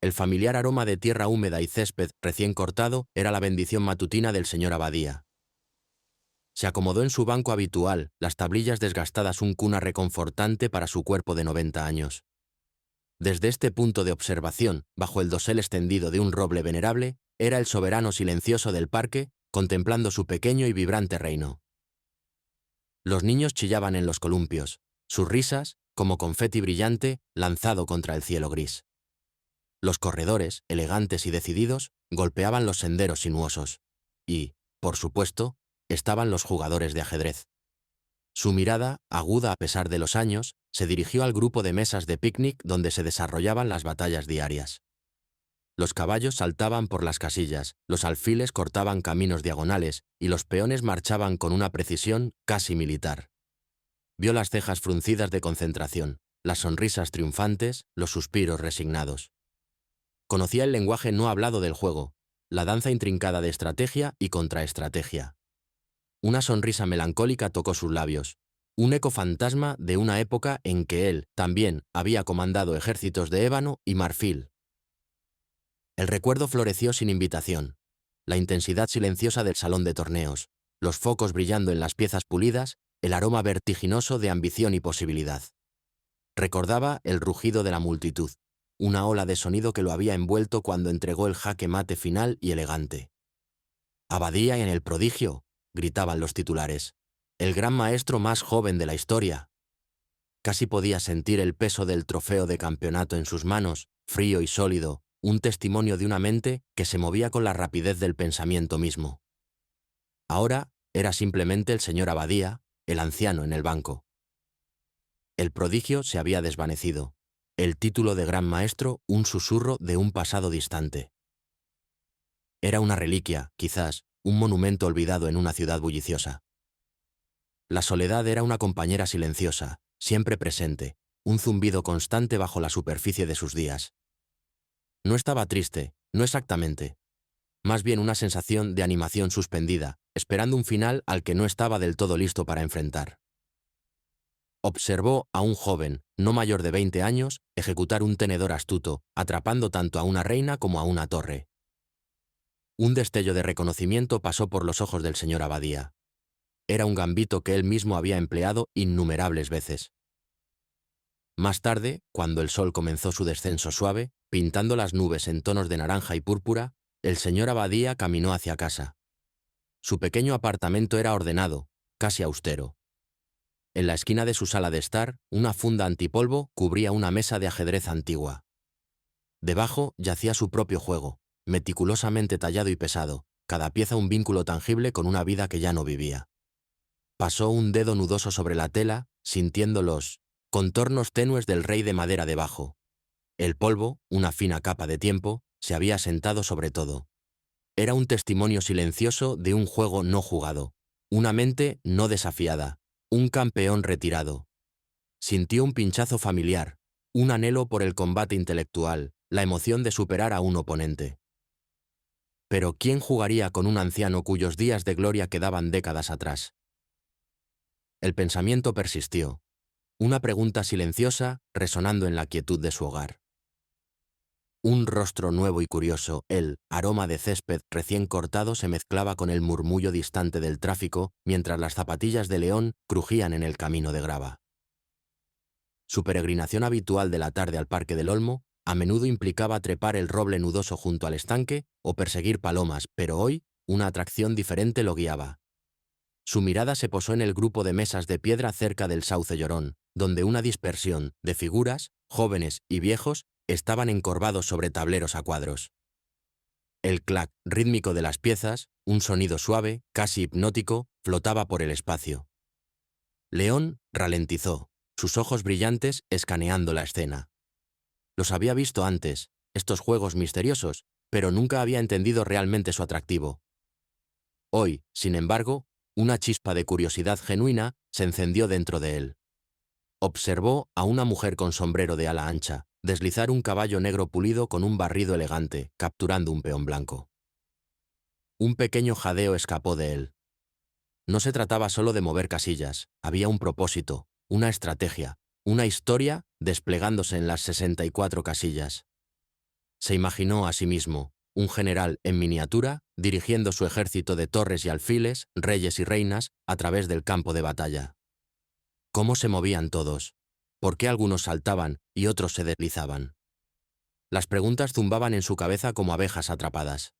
El familiar aroma de tierra húmeda y césped recién cortado era la bendición matutina del señor Abadía. Se acomodó en su banco habitual, las tablillas desgastadas un cuna reconfortante para su cuerpo de 90 años. Desde este punto de observación, bajo el dosel extendido de un roble venerable, era el soberano silencioso del parque, contemplando su pequeño y vibrante reino. Los niños chillaban en los columpios, sus risas, como confeti brillante, lanzado contra el cielo gris. Los corredores, elegantes y decididos, golpeaban los senderos sinuosos. Y, por supuesto, estaban los jugadores de ajedrez. Su mirada, aguda a pesar de los años, se dirigió al grupo de mesas de picnic donde se desarrollaban las batallas diarias. Los caballos saltaban por las casillas, los alfiles cortaban caminos diagonales y los peones marchaban con una precisión casi militar. Vio las cejas fruncidas de concentración, las sonrisas triunfantes, los suspiros resignados. Conocía el lenguaje no hablado del juego, la danza intrincada de estrategia y contraestrategia. Una sonrisa melancólica tocó sus labios, un eco fantasma de una época en que él también había comandado ejércitos de ébano y marfil. El recuerdo floreció sin invitación. La intensidad silenciosa del salón de torneos, los focos brillando en las piezas pulidas, el aroma vertiginoso de ambición y posibilidad. Recordaba el rugido de la multitud, una ola de sonido que lo había envuelto cuando entregó el jaque mate final y elegante. «Abadía en el prodigio», gritaban los titulares. «El gran maestro más joven de la historia». Casi podía sentir el peso del trofeo de campeonato en sus manos, frío y sólido, un testimonio de una mente que se movía con la rapidez del pensamiento mismo. Ahora era simplemente el señor Abadía, el anciano en el banco. El prodigio se había desvanecido. El título de gran maestro, un susurro de un pasado distante. Era una reliquia, quizás, un monumento olvidado en una ciudad bulliciosa. La soledad era una compañera silenciosa, siempre presente, un zumbido constante bajo la superficie de sus días. No estaba triste, no exactamente. Más bien una sensación de animación suspendida, esperando un final al que no estaba del todo listo para enfrentar. Observó a un joven, no mayor de 20 años, ejecutar un tenedor astuto, atrapando tanto a una reina como a una torre. Un destello de reconocimiento pasó por los ojos del señor Abadía. Era un gambito que él mismo había empleado innumerables veces. Más tarde, cuando el sol comenzó su descenso suave, pintando las nubes en tonos de naranja y púrpura, el señor Abadía caminó hacia casa. Su pequeño apartamento era ordenado, casi austero. En la esquina de su sala de estar, una funda antipolvo cubría una mesa de ajedrez antigua. Debajo yacía su propio juego, meticulosamente tallado y pesado, cada pieza un vínculo tangible con una vida que ya no vivía. Pasó un dedo nudoso sobre la tela, sintiendo los contornos tenues del rey de madera debajo. El polvo, una fina capa de tiempo, se había asentado sobre todo. Era un testimonio silencioso de un juego no jugado, una mente no desafiada, un campeón retirado. Sintió un pinchazo familiar, un anhelo por el combate intelectual, la emoción de superar a un oponente. Pero ¿quién jugaría con un anciano cuyos días de gloria quedaban décadas atrás? El pensamiento persistió, una pregunta silenciosa resonando en la quietud de su hogar. Un rostro nuevo y curioso, el aroma de césped recién cortado se mezclaba con el murmullo distante del tráfico mientras las zapatillas de León crujían en el camino de grava. Su peregrinación habitual de la tarde al Parque del Olmo a menudo implicaba trepar el roble nudoso junto al estanque o perseguir palomas, pero hoy una atracción diferente lo guiaba. Su mirada se posó en el grupo de mesas de piedra cerca del sauce Llorón, donde una dispersión de figuras, jóvenes y viejos, estaban encorvados sobre tableros a cuadros. El clac rítmico de las piezas, un sonido suave, casi hipnótico, flotaba por el espacio. León ralentizó, sus ojos brillantes escaneando la escena. Los había visto antes, estos juegos misteriosos, pero nunca había entendido realmente su atractivo. Hoy, sin embargo, una chispa de curiosidad genuina se encendió dentro de él. Observó a una mujer con sombrero de ala ancha deslizar un caballo negro pulido con un barrido elegante, capturando un peón blanco. Un pequeño jadeo escapó de él. No se trataba solo de mover casillas, había un propósito, una estrategia, una historia desplegándose en las 64 casillas. Se imaginó a sí mismo, un general en miniatura, dirigiendo su ejército de torres y alfiles, reyes y reinas, a través del campo de batalla. ¿Cómo se movían todos? ¿Por qué algunos saltaban y otros se deslizaban? Las preguntas zumbaban en su cabeza como abejas atrapadas.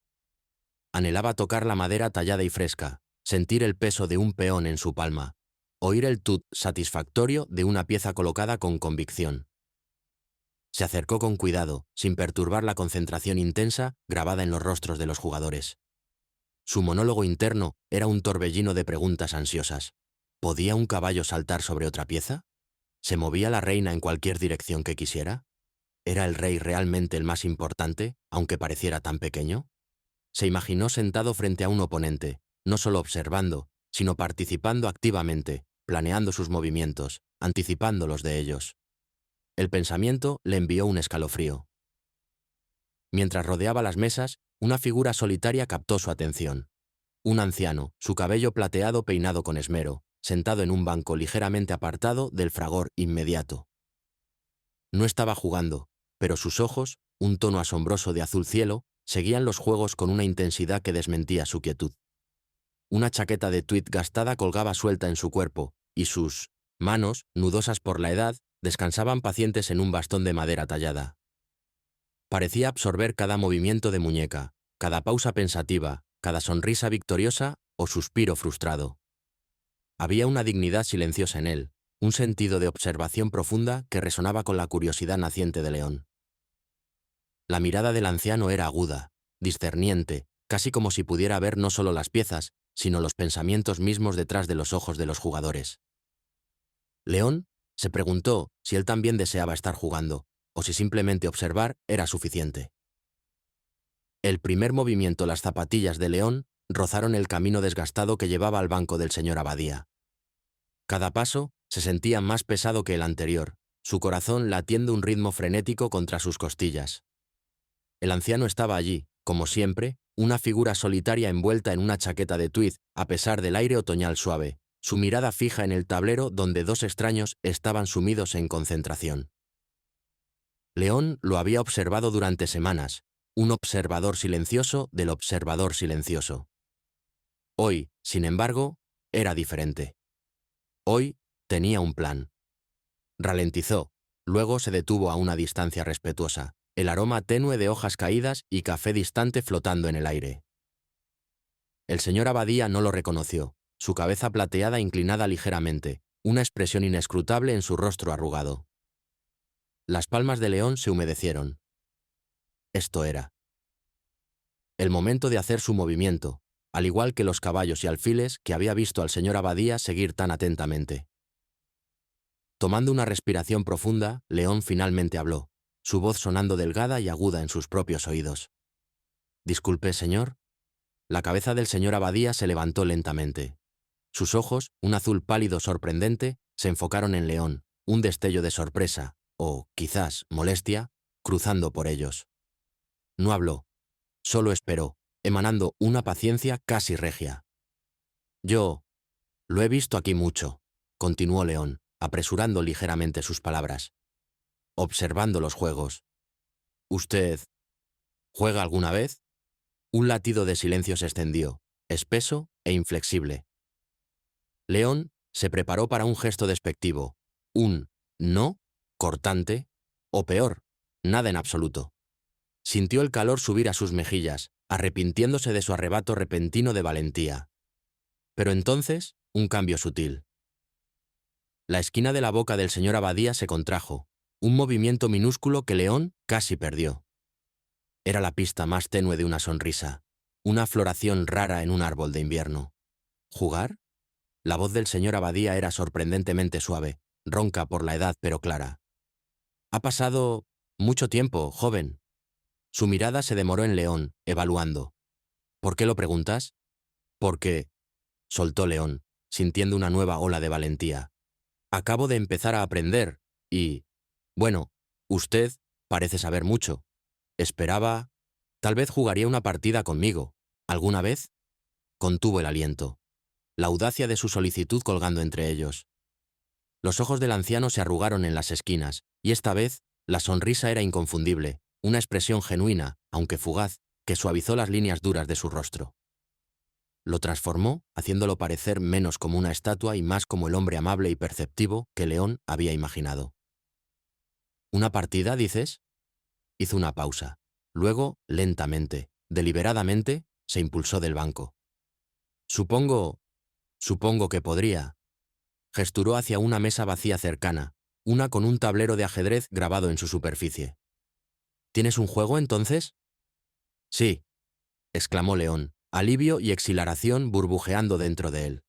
Anhelaba tocar la madera tallada y fresca, sentir el peso de un peón en su palma, oír el tut satisfactorio de una pieza colocada con convicción. Se acercó con cuidado, sin perturbar la concentración intensa grabada en los rostros de los jugadores. Su monólogo interno era un torbellino de preguntas ansiosas. ¿Podía un caballo saltar sobre otra pieza? ¿Se movía la reina en cualquier dirección que quisiera? ¿Era el rey realmente el más importante, aunque pareciera tan pequeño? Se imaginó sentado frente a un oponente, no solo observando, sino participando activamente, planeando sus movimientos, anticipando los de ellos. El pensamiento le envió un escalofrío. Mientras rodeaba las mesas, una figura solitaria captó su atención. Un anciano, su cabello plateado peinado con esmero, sentado en un banco ligeramente apartado del fragor inmediato. No estaba jugando, pero sus ojos, un tono asombroso de azul cielo, seguían los juegos con una intensidad que desmentía su quietud. Una chaqueta de tuit gastada colgaba suelta en su cuerpo, y sus manos, nudosas por la edad, descansaban pacientes en un bastón de madera tallada. Parecía absorber cada movimiento de muñeca, cada pausa pensativa, cada sonrisa victoriosa o suspiro frustrado. Había una dignidad silenciosa en él, un sentido de observación profunda que resonaba con la curiosidad naciente de León. La mirada del anciano era aguda, discerniente, casi como si pudiera ver no solo las piezas, sino los pensamientos mismos detrás de los ojos de los jugadores. León se preguntó si él también deseaba estar jugando, o si simplemente observar era suficiente. El primer movimiento, las zapatillas de León rozaron el camino desgastado que llevaba al banco del señor Abadía. Cada paso se sentía más pesado que el anterior, su corazón latiendo un ritmo frenético contra sus costillas. El anciano estaba allí, como siempre, una figura solitaria envuelta en una chaqueta de tuit, a pesar del aire otoñal suave, su mirada fija en el tablero donde dos extraños estaban sumidos en concentración. León lo había observado durante semanas, un observador silencioso del observador silencioso. Hoy, sin embargo, era diferente. Hoy tenía un plan. Ralentizó, luego se detuvo a una distancia respetuosa, el aroma tenue de hojas caídas y café distante flotando en el aire. El señor Abadía no lo reconoció, su cabeza plateada inclinada ligeramente, una expresión inescrutable en su rostro arrugado. Las palmas de León se humedecieron. Esto era el momento de hacer su movimiento, al igual que los caballos y alfiles que había visto al señor Abadía seguir tan atentamente. Tomando una respiración profunda, León finalmente habló, su voz sonando delgada y aguda en sus propios oídos. «Disculpe, señor». La cabeza del señor Abadía se levantó lentamente. Sus ojos, un azul pálido sorprendente, se enfocaron en León, un destello de sorpresa, o, quizás, molestia, cruzando por ellos. No habló, solo esperó, emanando una paciencia casi regia. «Yo lo he visto aquí mucho», continuó León, apresurando ligeramente sus palabras. «Observando los juegos. ¿Usted juega alguna vez?» Un latido de silencio se extendió, espeso e inflexible. León se preparó para un gesto despectivo, un «no» cortante, o peor, nada en absoluto. Sintió el calor subir a sus mejillas, arrepintiéndose de su arrebato repentino de valentía. Pero entonces, un cambio sutil. La esquina de la boca del señor Abadía se contrajo, un movimiento minúsculo que León casi perdió. Era la pista más tenue de una sonrisa, una floración rara en un árbol de invierno. ¿Jugar? La voz del señor Abadía era sorprendentemente suave, ronca por la edad pero clara. «Ha pasado mucho tiempo, joven». Su mirada se demoró en León, evaluando. «¿Por qué lo preguntas?» «Porque», soltó León, sintiendo una nueva ola de valentía. «Acabo de empezar a aprender, y... bueno, usted parece saber mucho. Esperaba... tal vez jugaría una partida conmigo. ¿Alguna vez?» Contuvo el aliento, la audacia de su solicitud colgando entre ellos. Los ojos del anciano se arrugaron en las esquinas, y esta vez la sonrisa era inconfundible, una expresión genuina, aunque fugaz, que suavizó las líneas duras de su rostro. Lo transformó, haciéndolo parecer menos como una estatua y más como el hombre amable y perceptivo que León había imaginado. ¿Una partida, dices? Hizo una pausa. Luego, lentamente, deliberadamente, se impulsó del banco. Supongo que podría. Gesturó hacia una mesa vacía cercana, una con un tablero de ajedrez grabado en su superficie. ¿Tienes un juego, entonces? Sí, exclamó León, alivio y exhilaración burbujeando dentro de él.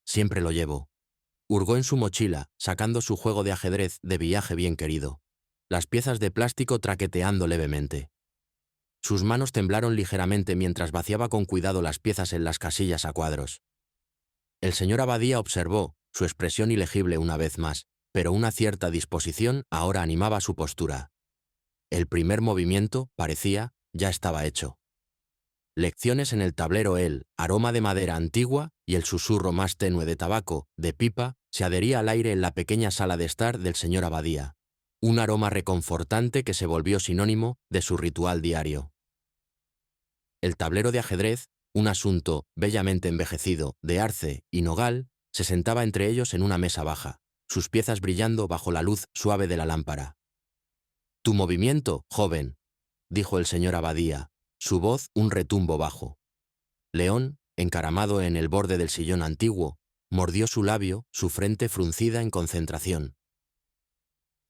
Siempre lo llevo. Hurgó en su mochila, sacando su juego de ajedrez de viaje bien querido, las piezas de plástico traqueteando levemente. Sus manos temblaron ligeramente mientras vaciaba con cuidado las piezas en las casillas a cuadros. El señor Abadía observó, su expresión ilegible una vez más, pero una cierta disposición ahora animaba su postura. El primer movimiento, parecía, ya estaba hecho. Lecciones en el tablero, el aroma de madera antigua y el susurro más tenue de tabaco, de pipa, se adhería al aire en la pequeña sala de estar del señor Abadía. Un aroma reconfortante que se volvió sinónimo de su ritual diario. El tablero de ajedrez, un asunto bellamente envejecido, de arce y nogal, se sentaba entre ellos en una mesa baja, sus piezas brillando bajo la luz suave de la lámpara. «Tu movimiento, joven», dijo el señor Abadía, su voz un retumbo bajo. León, encaramado en el borde del sillón antiguo, mordió su labio, su frente fruncida en concentración.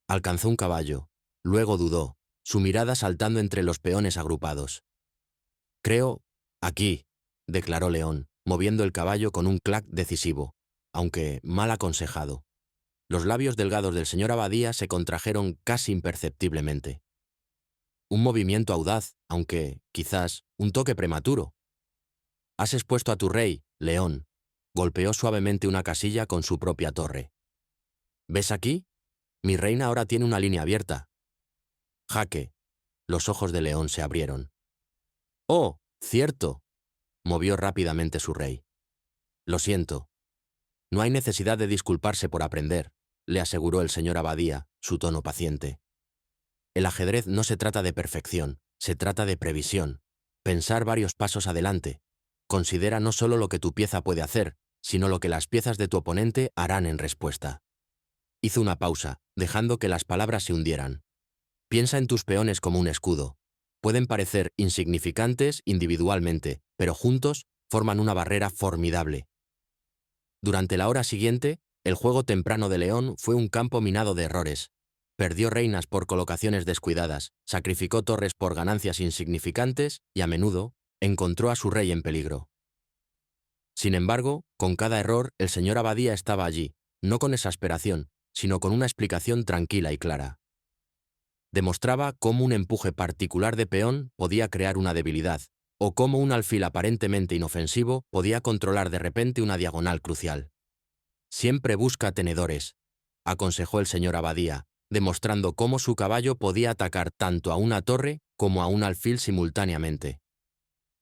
Alcanzó un caballo, luego dudó, su mirada saltando entre los peones agrupados. «Creo, aquí», declaró León, moviendo el caballo con un clac decisivo, aunque mal aconsejado. Los labios delgados del señor Abadía se contrajeron casi imperceptiblemente. Un movimiento audaz, aunque, quizás, un toque prematuro. «Has expuesto a tu rey, León», golpeó suavemente una casilla con su propia torre. «¿Ves aquí? Mi reina ahora tiene una línea abierta». «Jaque». Los ojos de León se abrieron. «Oh, cierto», movió rápidamente su rey. «Lo siento». «No hay necesidad de disculparse por aprender», le aseguró el señor Abadía, su tono paciente. «El ajedrez no se trata de perfección, se trata de previsión. Pensar varios pasos adelante. Considera no solo lo que tu pieza puede hacer, sino lo que las piezas de tu oponente harán en respuesta». Hizo una pausa, dejando que las palabras se hundieran. «Piensa en tus peones como un escudo. Pueden parecer insignificantes individualmente, pero juntos forman una barrera formidable». Durante la hora siguiente, el juego temprano de León fue un campo minado de errores. Perdió reinas por colocaciones descuidadas, sacrificó torres por ganancias insignificantes y, a menudo, encontró a su rey en peligro. Sin embargo, con cada error, el señor Abadía estaba allí, no con exasperación, sino con una explicación tranquila y clara. Demostraba cómo un empuje particular de peón podía crear una debilidad, o cómo un alfil aparentemente inofensivo podía controlar de repente una diagonal crucial. «Siempre busca tenedores», aconsejó el señor Abadía, demostrando cómo su caballo podía atacar tanto a una torre como a un alfil simultáneamente.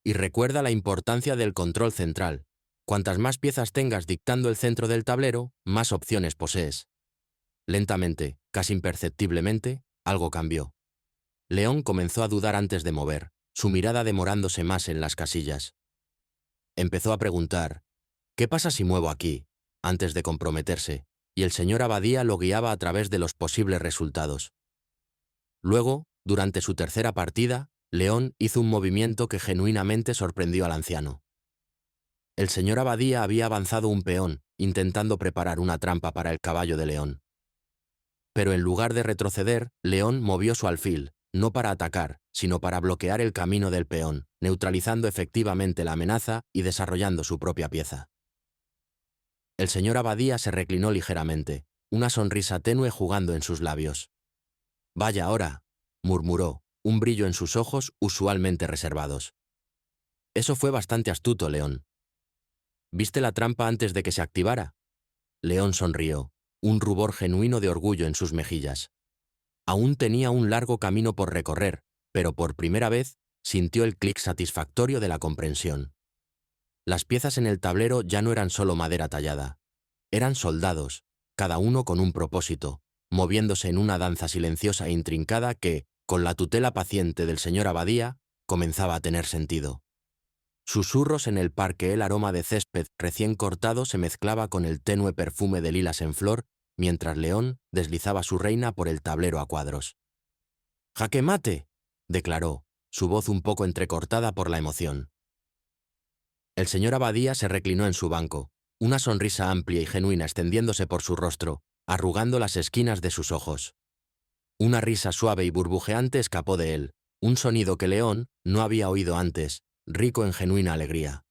«Y recuerda la importancia del control central. Cuantas más piezas tengas dictando el centro del tablero, más opciones posees». Lentamente, casi imperceptiblemente, algo cambió. León comenzó a dudar antes de mover, su mirada demorándose más en las casillas. Empezó a preguntar, «¿Qué pasa si muevo aquí?», antes de comprometerse, y el señor Abadía lo guiaba a través de los posibles resultados. Luego, durante su tercera partida, León hizo un movimiento que genuinamente sorprendió al anciano. El señor Abadía había avanzado un peón, intentando preparar una trampa para el caballo de León. Pero en lugar de retroceder, León movió su alfil, no para atacar, sino para bloquear el camino del peón, neutralizando efectivamente la amenaza y desarrollando su propia pieza. El señor Abadía se reclinó ligeramente, una sonrisa tenue jugando en sus labios. «Vaya ahora», murmuró, un brillo en sus ojos usualmente reservados. «Eso fue bastante astuto, León». «¿Viste la trampa antes de que se activara?» León sonrió, un rubor genuino de orgullo en sus mejillas. Aún tenía un largo camino por recorrer, pero por primera vez sintió el clic satisfactorio de la comprensión. Las piezas en el tablero ya no eran solo madera tallada. Eran soldados, cada uno con un propósito, moviéndose en una danza silenciosa e intrincada que, con la tutela paciente del señor Abadía, comenzaba a tener sentido. Susurros en el parque, el aroma de césped recién cortado se mezclaba con el tenue perfume de lilas en flor, mientras León deslizaba su reina por el tablero a cuadros. «¡Jaque mate!», declaró, su voz un poco entrecortada por la emoción. El señor Abadía se reclinó en su banco, una sonrisa amplia y genuina extendiéndose por su rostro, arrugando las esquinas de sus ojos. Una risa suave y burbujeante escapó de él, un sonido que León no había oído antes, rico en genuina alegría.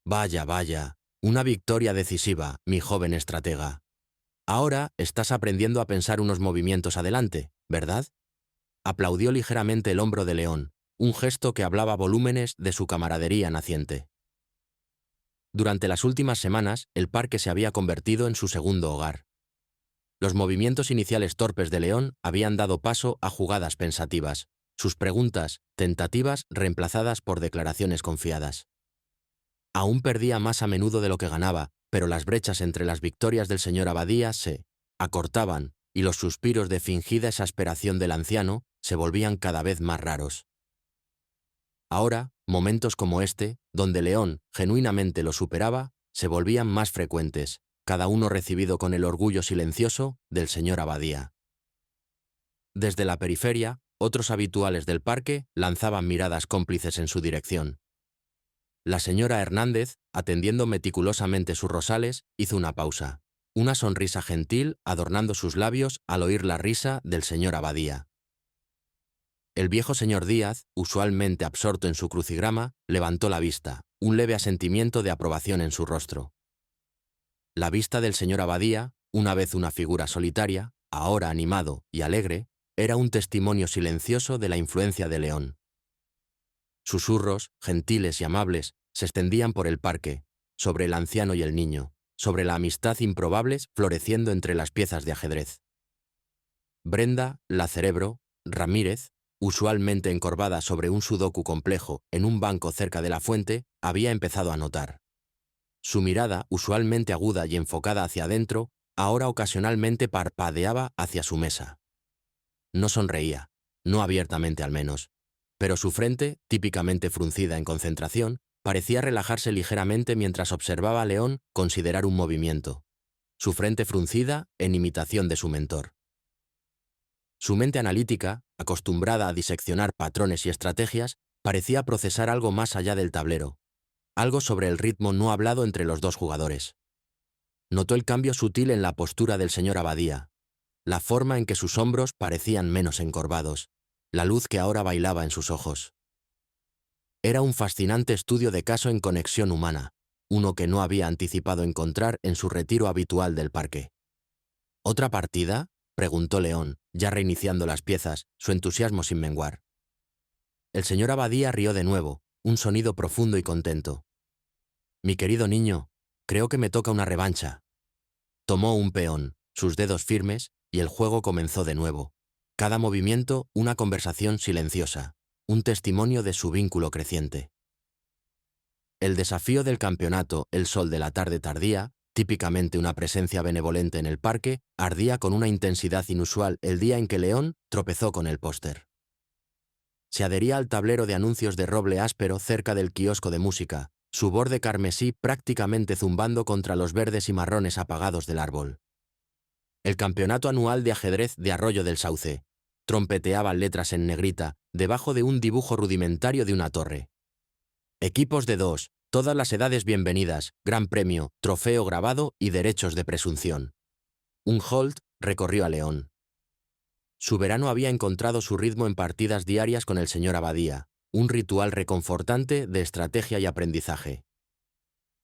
«Vaya, vaya, una victoria decisiva, mi joven estratega. Ahora estás aprendiendo a pensar unos movimientos adelante, ¿verdad?». Aplaudió ligeramente el hombro de León, un gesto que hablaba volúmenes de su camaradería naciente. Durante las últimas semanas, el parque se había convertido en su segundo hogar. Los movimientos iniciales torpes de León habían dado paso a jugadas pensativas, sus preguntas, tentativas, reemplazadas por declaraciones confiadas. Aún perdía más a menudo de lo que ganaba, pero las brechas entre las victorias del señor Abadía se acortaban y los suspiros de fingida exasperación del anciano se volvían cada vez más raros. Ahora, momentos como este, donde León genuinamente lo superaba, se volvían más frecuentes, cada uno recibido con el orgullo silencioso del señor Abadía. Desde la periferia, otros habituales del parque lanzaban miradas cómplices en su dirección. La señora Hernández, atendiendo meticulosamente sus rosales, hizo una pausa, una sonrisa gentil adornando sus labios al oír la risa del señor Abadía. El viejo señor Díaz, usualmente absorto en su crucigrama, levantó la vista, un leve asentimiento de aprobación en su rostro. La vista del señor Abadía, una vez una figura solitaria, ahora animado y alegre, era un testimonio silencioso de la influencia de León. Susurros, gentiles y amables, se extendían por el parque, sobre el anciano y el niño, sobre la amistad improbables floreciendo entre las piezas de ajedrez. Brenda, la Cerebro, Ramírez, usualmente encorvada sobre un sudoku complejo en un banco cerca de la fuente, había empezado a notar. Su mirada, usualmente aguda y enfocada hacia adentro, ahora ocasionalmente parpadeaba hacia su mesa. No sonreía, no abiertamente al menos, pero su frente, típicamente fruncida en concentración, parecía relajarse ligeramente mientras observaba a León considerar un movimiento. Su frente fruncida en imitación de su mentor. Su mente analítica, acostumbrada a diseccionar patrones y estrategias, parecía procesar algo más allá del tablero, algo sobre el ritmo no hablado entre los dos jugadores. Notó el cambio sutil en la postura del señor Abadía, la forma en que sus hombros parecían menos encorvados, la luz que ahora bailaba en sus ojos. Era un fascinante estudio de caso en conexión humana, uno que no había anticipado encontrar en su retiro habitual del parque. ¿Otra partida?, preguntó León, ya reiniciando las piezas, su entusiasmo sin menguar. El señor Abadía rió de nuevo, un sonido profundo y contento. «Mi querido niño, creo que me toca una revancha». Tomó un peón, sus dedos firmes, y el juego comenzó de nuevo. Cada movimiento, una conversación silenciosa, un testimonio de su vínculo creciente. El desafío del campeonato, el sol de la tarde tardía, típicamente una presencia benevolente en el parque, ardía con una intensidad inusual el día en que León tropezó con el póster. Se adhería al tablero de anuncios de roble áspero cerca del kiosco de música, su borde carmesí prácticamente zumbando contra los verdes y marrones apagados del árbol. El campeonato anual de ajedrez de Arroyo del Sauce trompeteaban letras en negrita debajo de un dibujo rudimentario de una torre. Equipos de 2, todas las edades bienvenidas, gran premio, trofeo grabado y derechos de presunción. Un Holt recorrió a León. Su verano había encontrado su ritmo en partidas diarias con el señor Abadía, un ritual reconfortante de estrategia y aprendizaje.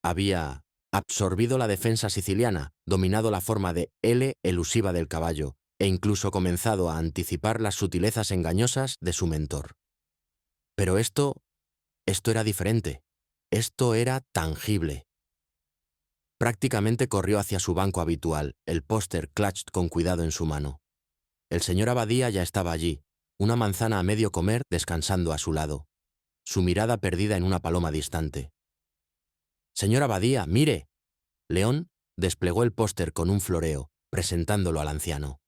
Había absorbido la defensa siciliana, dominado la forma de L elusiva del caballo, e incluso comenzado a anticipar las sutilezas engañosas de su mentor. Pero esto era diferente. Esto era tangible. Prácticamente corrió hacia su banco habitual, el póster clutched con cuidado en su mano. El señor Abadía ya estaba allí, una manzana a medio comer descansando a su lado, su mirada perdida en una paloma distante. «Señor Abadía, mire». León desplegó el póster con un floreo, presentándolo al anciano.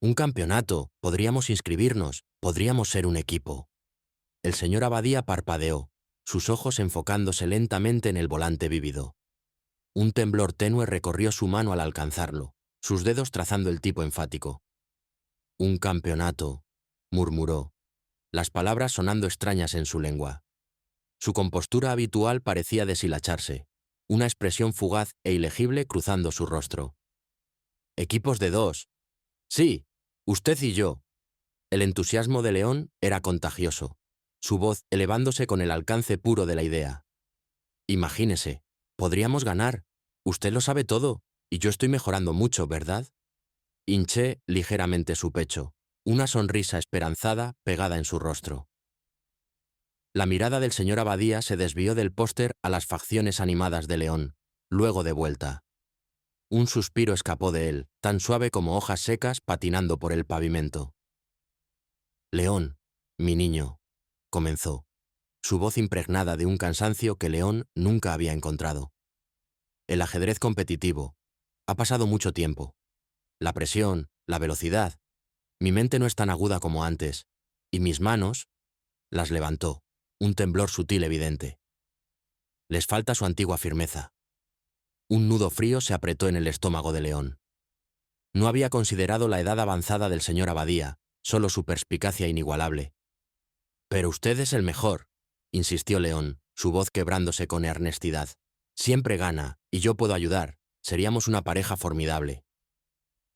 Un campeonato, podríamos inscribirnos, podríamos ser un equipo. El señor Abadía parpadeó, sus ojos enfocándose lentamente en el volante vívido. Un temblor tenue recorrió su mano al alcanzarlo, sus dedos trazando el tipo enfático. Un campeonato, murmuró, las palabras sonando extrañas en su lengua. Su compostura habitual parecía deshilacharse, una expresión fugaz e ilegible cruzando su rostro. Equipos de dos. Sí, usted y yo. El entusiasmo de León era contagioso, su voz elevándose con el alcance puro de la idea. Imagínese, podríamos ganar. Usted lo sabe todo, y yo estoy mejorando mucho, ¿verdad? Hinché ligeramente su pecho, una sonrisa esperanzada pegada en su rostro. La mirada del señor Abadía se desvió del póster a las facciones animadas de León, luego de vuelta. Un suspiro escapó de él, tan suave como hojas secas patinando por el pavimento. León, mi niño, comenzó, su voz impregnada de un cansancio que León nunca había encontrado. El ajedrez competitivo. Ha pasado mucho tiempo. La presión, la velocidad. Mi mente no es tan aguda como antes. Y mis manos las levantó, un temblor sutil evidente. Les falta su antigua firmeza. Un nudo frío se apretó en el estómago de León. No había considerado la edad avanzada del señor Abadía, solo su perspicacia inigualable. Pero usted es el mejor, insistió León, su voz quebrándose con earnestidad. Siempre gana, y yo puedo ayudar. Seríamos una pareja formidable.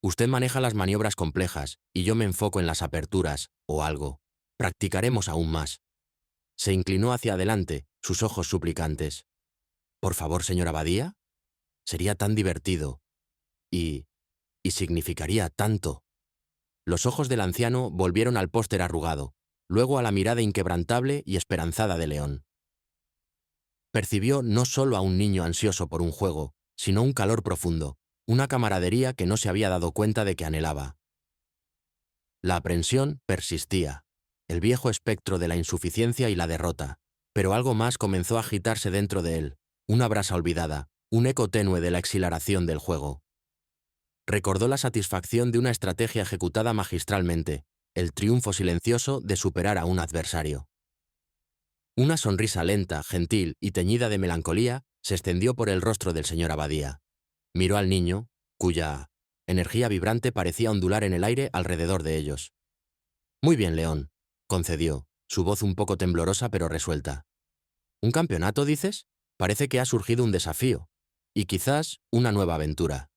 Usted maneja las maniobras complejas, y yo me enfoco en las aperturas, o algo. Practicaremos aún más. Se inclinó hacia adelante, sus ojos suplicantes. Por favor, señor Abadía. Sería tan divertido. Y significaría tanto. Los ojos del anciano volvieron al póster arrugado, luego a la mirada inquebrantable y esperanzada de León. Percibió no solo a un niño ansioso por un juego, sino un calor profundo, una camaradería que no se había dado cuenta de que anhelaba. La aprensión persistía, el viejo espectro de la insuficiencia y la derrota, pero algo más comenzó a agitarse dentro de él, una brasa olvidada, un eco tenue de la exhilaración del juego. Recordó la satisfacción de una estrategia ejecutada magistralmente, el triunfo silencioso de superar a un adversario. Una sonrisa lenta, gentil y teñida de melancolía se extendió por el rostro del señor Abadía. Miró al niño, cuya energía vibrante parecía ondular en el aire alrededor de ellos. Muy bien, León, concedió, su voz un poco temblorosa pero resuelta. ¿Un campeonato, dices? Parece que ha surgido un desafío, y quizás una nueva aventura.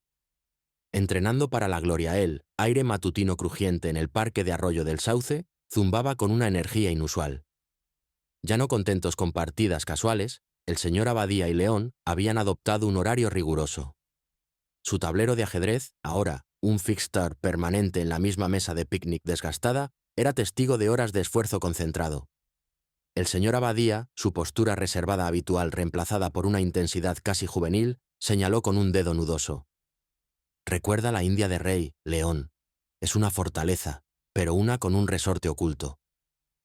Entrenando para la gloria, el aire matutino crujiente en el parque de Arroyo del Sauce zumbaba con una energía inusual. Ya no contentos con partidas casuales, el señor Abadía y León habían adoptado un horario riguroso. Su tablero de ajedrez, ahora un fixture permanente en la misma mesa de picnic desgastada, era testigo de horas de esfuerzo concentrado. El señor Abadía, su postura reservada habitual reemplazada por una intensidad casi juvenil, señaló con un dedo nudoso. Recuerda la India de Rey, León. Es una fortaleza, pero una con un resorte oculto.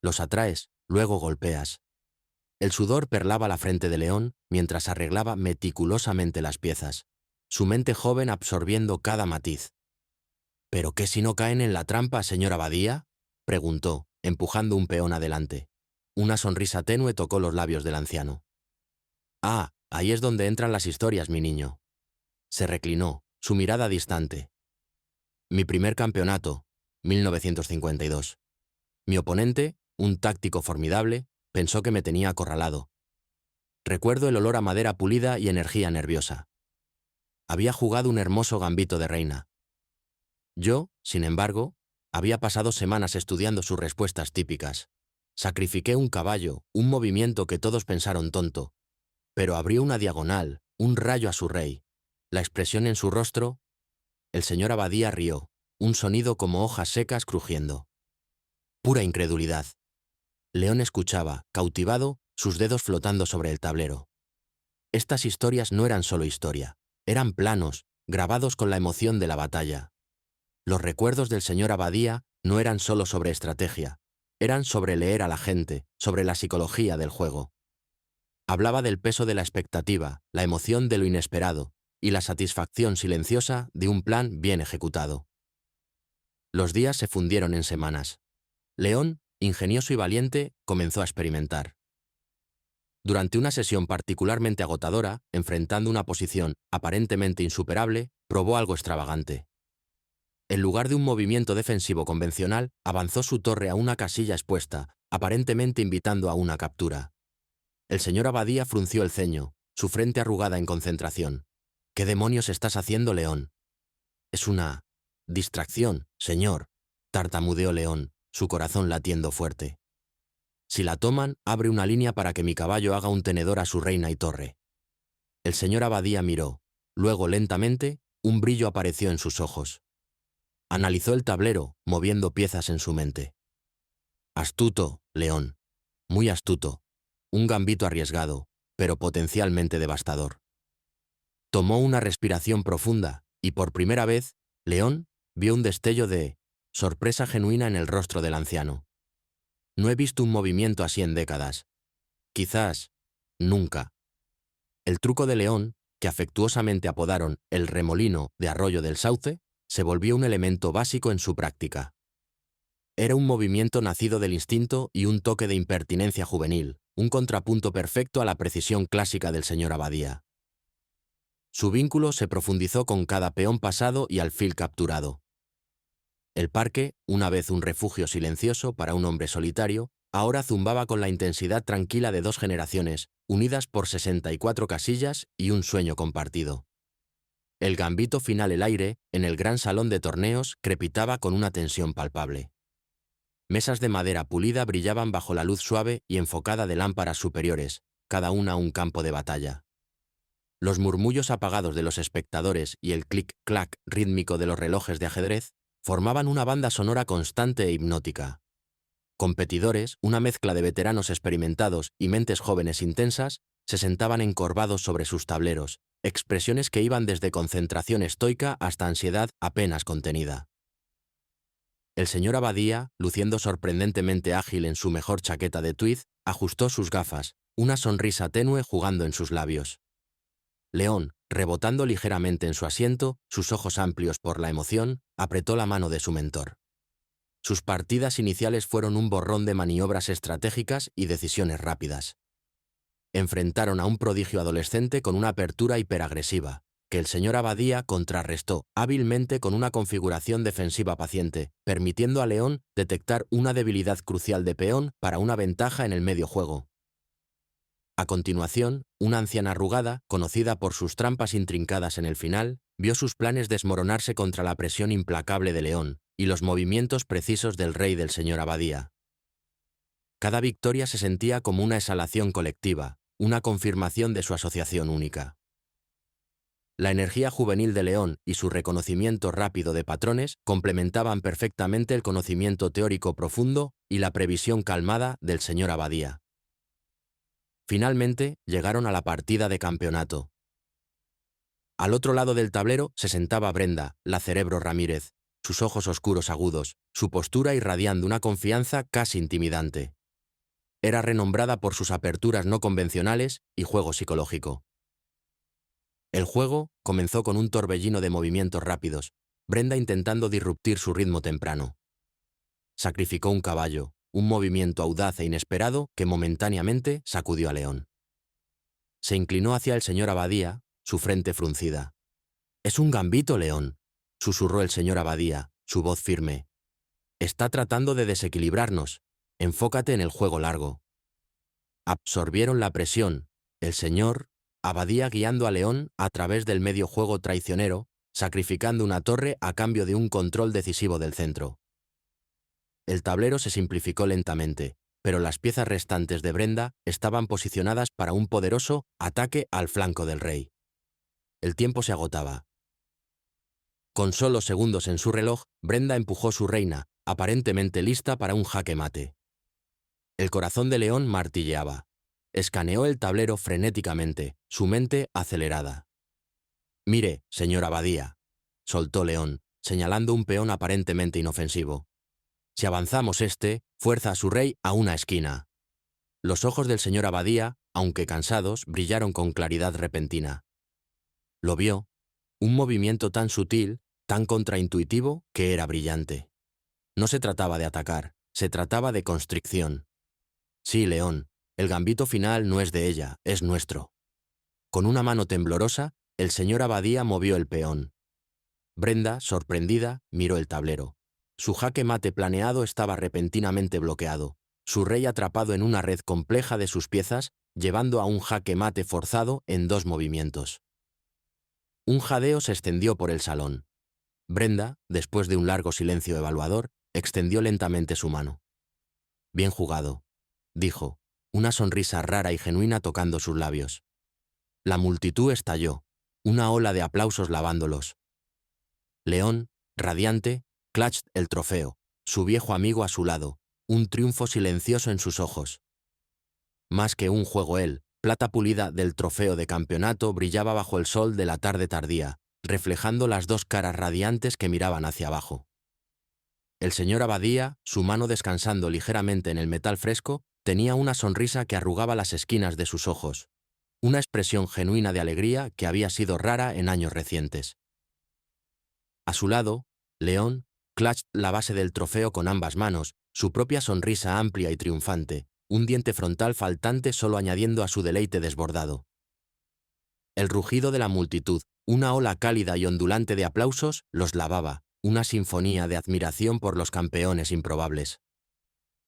Los atraes, luego golpeas. El sudor perlaba la frente de León mientras arreglaba meticulosamente las piezas, su mente joven absorbiendo cada matiz. ¿Pero qué si no caen en la trampa, señor Abadía?, preguntó, empujando un peón adelante. Una sonrisa tenue tocó los labios del anciano. Ah, ahí es donde entran las historias, mi niño. Se reclinó, su mirada distante. Mi primer campeonato, 1952. Mi oponente, un táctico formidable, pensó que me tenía acorralado. Recuerdo el olor a madera pulida y energía nerviosa. Había jugado un hermoso gambito de reina. Yo, sin embargo, había pasado semanas estudiando sus respuestas típicas. Sacrifiqué un caballo, un movimiento que todos pensaron tonto, pero abrió una diagonal, un rayo a su rey. La expresión en su rostro. El señor Abadía rió, un sonido como hojas secas crujiendo. Pura incredulidad. León escuchaba, cautivado, sus dedos flotando sobre el tablero. Estas historias no eran solo historia, eran planos, grabados con la emoción de la batalla. Los recuerdos del señor Abadía no eran solo sobre estrategia, eran sobre leer a la gente, sobre la psicología del juego. Hablaba del peso de la expectativa, la emoción de lo inesperado y la satisfacción silenciosa de un plan bien ejecutado. Los días se fundieron en semanas. León, ingenioso y valiente, comenzó a experimentar. Durante una sesión particularmente agotadora, enfrentando una posición aparentemente insuperable, probó algo extravagante. En lugar de un movimiento defensivo convencional, avanzó su torre a una casilla expuesta, aparentemente invitando a una captura. El señor Abadía frunció el ceño, su frente arrugada en concentración. ¿Qué demonios estás haciendo, León? Es una distracción, señor, tartamudeó León, su corazón latiendo fuerte. Si la toman, abre una línea para que mi caballo haga un tenedor a su reina y torre. El señor Abadía miró. Luego, lentamente, un brillo apareció en sus ojos. Analizó el tablero, moviendo piezas en su mente. Astuto, León. Muy astuto. Un gambito arriesgado, pero potencialmente devastador. Tomó una respiración profunda, y por primera vez, León vio un destello de sorpresa genuina en el rostro del anciano. No he visto un movimiento así en décadas. Quizás, nunca. El truco de León, que afectuosamente apodaron el remolino de Arroyo del Sauce, se volvió un elemento básico en su práctica. Era un movimiento nacido del instinto y un toque de impertinencia juvenil, un contrapunto perfecto a la precisión clásica del señor Abadía. Su vínculo se profundizó con cada peón pasado y alfil capturado. El parque, una vez un refugio silencioso para un hombre solitario, ahora zumbaba con la intensidad tranquila de dos generaciones, unidas por 64 casillas y un sueño compartido. El gambito final el aire, en el gran salón de torneos, crepitaba con una tensión palpable. Mesas de madera pulida brillaban bajo la luz suave y enfocada de lámparas superiores, cada una un campo de batalla. Los murmullos apagados de los espectadores y el clic-clac rítmico de los relojes de ajedrez formaban una banda sonora constante e hipnótica. Competidores, una mezcla de veteranos experimentados y mentes jóvenes intensas, se sentaban encorvados sobre sus tableros, expresiones que iban desde concentración estoica hasta ansiedad apenas contenida. El señor Abadía, luciendo sorprendentemente ágil en su mejor chaqueta de tweed, ajustó sus gafas, una sonrisa tenue jugando en sus labios. León, rebotando ligeramente en su asiento, sus ojos amplios por la emoción, apretó la mano de su mentor. Sus partidas iniciales fueron un borrón de maniobras estratégicas y decisiones rápidas. Enfrentaron a un prodigio adolescente con una apertura hiperagresiva, que el señor Abadía contrarrestó hábilmente con una configuración defensiva paciente, permitiendo a León detectar una debilidad crucial de peón para una ventaja en el medio juego. A continuación, una anciana arrugada, conocida por sus trampas intrincadas en el final, vio sus planes desmoronarse contra la presión implacable de León y los movimientos precisos del rey del señor Abadía. Cada victoria se sentía como una exhalación colectiva, una confirmación de su asociación única. La energía juvenil de León y su reconocimiento rápido de patrones complementaban perfectamente el conocimiento teórico profundo y la previsión calmada del señor Abadía. Finalmente, llegaron a la partida de campeonato. Al otro lado del tablero se sentaba Brenda, la Cerebro Ramírez, sus ojos oscuros agudos, su postura irradiando una confianza casi intimidante. Era renombrada por sus aperturas no convencionales y juego psicológico. El juego comenzó con un torbellino de movimientos rápidos, Brenda intentando disruptir su ritmo temprano. Sacrificó un caballo, un movimiento audaz e inesperado que momentáneamente sacudió a León. Se inclinó hacia el señor Abadía, su frente fruncida. «Es un gambito, León», susurró el señor Abadía, su voz firme. «Está tratando de desequilibrarnos. Enfócate en el juego largo». Absorbieron la presión, el señor Abadía guiando a León a través del medio juego traicionero, sacrificando una torre a cambio de un control decisivo del centro. El tablero se simplificó lentamente, pero las piezas restantes de Brenda estaban posicionadas para un poderoso ataque al flanco del rey. El tiempo se agotaba. Con solo segundos en su reloj, Brenda empujó su reina, aparentemente lista para un jaque mate. El corazón de León martilleaba. Escaneó el tablero frenéticamente, su mente acelerada. «Mire, señor Abadía», soltó León, señalando un peón aparentemente inofensivo. «Si avanzamos fuerza a su rey a una esquina». Los ojos del señor Abadía, aunque cansados, brillaron con claridad repentina. Lo vio, un movimiento tan sutil, tan contraintuitivo, que era brillante. No se trataba de atacar, se trataba de constricción. Sí, León, el gambito final no es de ella, es nuestro. Con una mano temblorosa, el señor Abadía movió el peón. Brenda, sorprendida, miró el tablero. Su jaque mate planeado estaba repentinamente bloqueado, su rey atrapado en una red compleja de sus piezas, llevando a un jaque mate forzado en 2 movimientos. Un jadeo se extendió por el salón. Brenda, después de un largo silencio evaluador, extendió lentamente su mano. Bien jugado, dijo, una sonrisa rara y genuina tocando sus labios. La multitud estalló, una ola de aplausos lavándolos. León, radiante, clutched el trofeo, su viejo amigo a su lado, un triunfo silencioso en sus ojos. Más que un juego él, plata pulida del trofeo de campeonato, brillaba bajo el sol de la tarde tardía, reflejando las 2 caras radiantes que miraban hacia abajo. El señor Abadía, su mano descansando ligeramente en el metal fresco, tenía una sonrisa que arrugaba las esquinas de sus ojos, una expresión genuina de alegría que había sido rara en años recientes. A su lado, León clutched la base del trofeo con ambas manos, su propia sonrisa amplia y triunfante, un diente frontal faltante solo añadiendo a su deleite desbordado. El rugido de la multitud, una ola cálida y ondulante de aplausos, los lavaba, una sinfonía de admiración por los campeones improbables.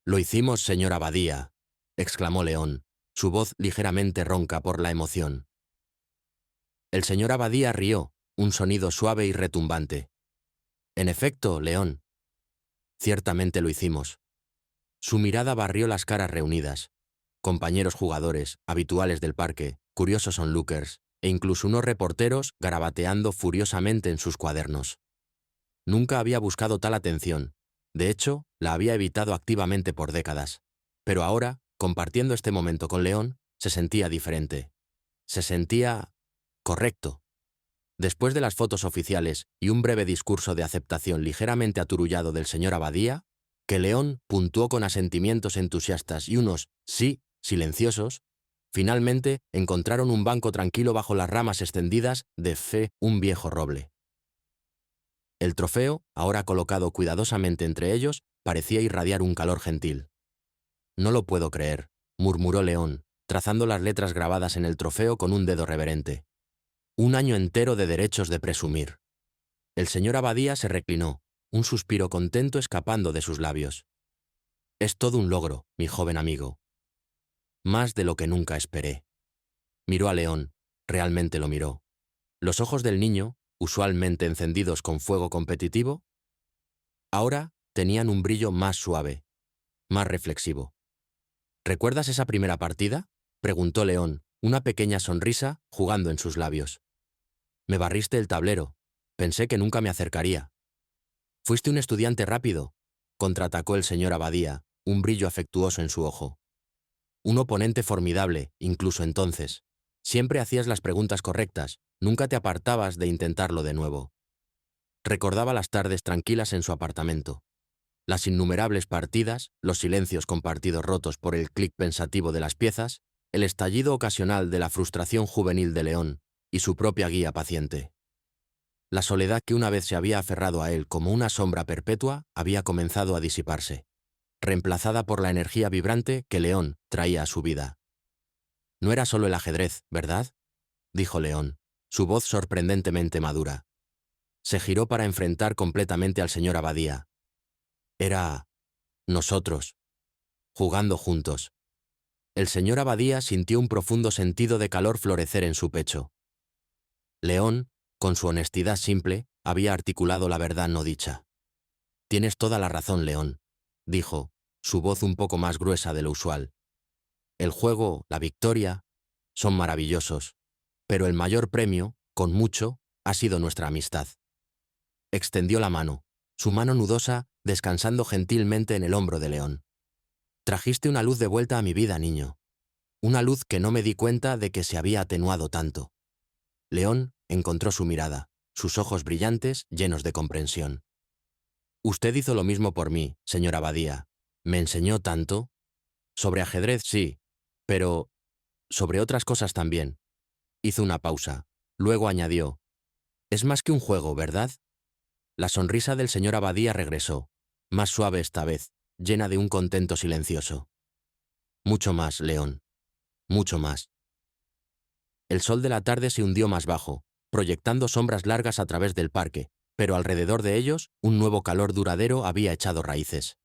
«Lo hicimos, señor Abadía», exclamó León, su voz ligeramente ronca por la emoción. El señor Abadía rió, un sonido suave y retumbante. «En efecto, León. Ciertamente lo hicimos». Su mirada barrió las caras reunidas. Compañeros jugadores, habituales del parque, curiosos onlookers, e incluso unos reporteros garabateando furiosamente en sus cuadernos. Nunca había buscado tal atención. De hecho, la había evitado activamente por décadas. Pero ahora, compartiendo este momento con León, se sentía diferente. Se sentía correcto. Después de las fotos oficiales y un breve discurso de aceptación ligeramente aturullado del señor Abadía, que León puntuó con asentimientos entusiastas y unos sí silenciosos, finalmente encontraron un banco tranquilo bajo las ramas extendidas de un viejo roble. El trofeo, ahora colocado cuidadosamente entre ellos, parecía irradiar un calor gentil. «No lo puedo creer», murmuró León, trazando las letras grabadas en el trofeo con un dedo reverente. «Un año entero de derechos de presumir». El señor Abadía se reclinó, un suspiro contento escapando de sus labios. «Es todo un logro, mi joven amigo. Más de lo que nunca esperé». Miró a León, realmente lo miró. Los ojos del niño, usualmente encendidos con fuego competitivo, ahora tenían un brillo más suave, más reflexivo. «¿Recuerdas esa primera partida?», preguntó León, una pequeña sonrisa jugando en sus labios. «Me barriste el tablero. Pensé que nunca me acercaría». «Fuiste un estudiante rápido», contraatacó el señor Abadía, un brillo afectuoso en su ojo. «Un oponente formidable, incluso entonces. Siempre hacías las preguntas correctas, nunca te apartabas de intentarlo de nuevo». Recordaba las tardes tranquilas en su apartamento. Las innumerables partidas, los silencios compartidos rotos por el clic pensativo de las piezas, el estallido ocasional de la frustración juvenil de León y su propia guía paciente. La soledad que una vez se había aferrado a él como una sombra perpetua había comenzado a disiparse, reemplazada por la energía vibrante que León traía a su vida. «No era solo el ajedrez, ¿verdad?», dijo León, su voz sorprendentemente madura. Se giró para enfrentar completamente al señor Abadía. «Era nosotros, jugando juntos». El señor Abadía sintió un profundo sentido de calor florecer en su pecho. León, con su honestidad simple, había articulado la verdad no dicha. «Tienes toda la razón, León», dijo, su voz un poco más gruesa de lo usual. «El juego, la victoria, son maravillosos, pero el mayor premio, con mucho, ha sido nuestra amistad». Extendió la mano, su mano nudosa descansando gentilmente en el hombro de León. «Trajiste una luz de vuelta a mi vida, niño. Una luz que no me di cuenta de que se había atenuado tanto». León encontró su mirada, sus ojos brillantes, llenos de comprensión. «Usted hizo lo mismo por mí, señor Abadía. Me enseñó tanto. Sobre ajedrez sí, pero sobre otras cosas también». Hizo una pausa. Luego añadió: «Es más que un juego, ¿verdad?». La sonrisa del señor Abadía regresó. Más suave esta vez, llena de un contento silencioso. Mucho más, León. Mucho más. El sol de la tarde se hundió más bajo, proyectando sombras largas a través del parque, pero alrededor de ellos, un nuevo calor duradero había echado raíces.